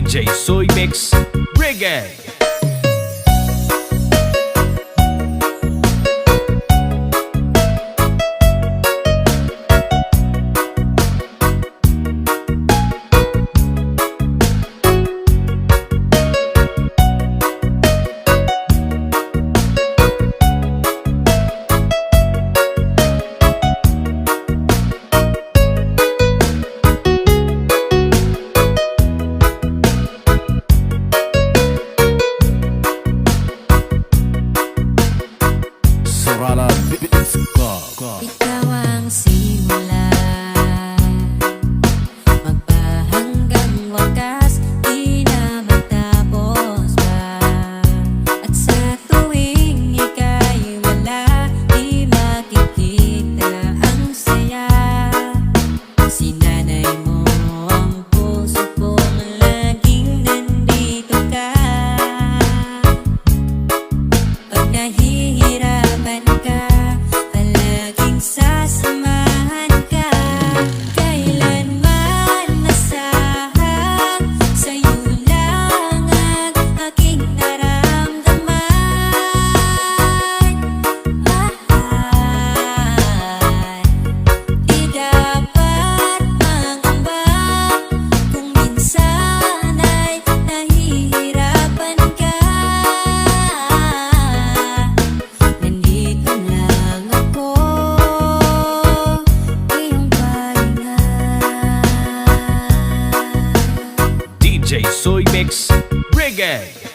DJ Soy Mix Reggae. Ikaw ang simula, magpahanggang wakas, di na magtapos pa. At sa tuwing ika'y wala, di makikita ang saya. Sinanay mo ang puso kong laging nandito ka. Pag nahihirapan ka, sasamahan ka. Kailanman nasahan, sa'yo lang ang aking naramdaman. Mahal, di dapat mangamba kung minsan ay nahihirapan ka. Nandito lang ako, DJ Soy Mix Reggae.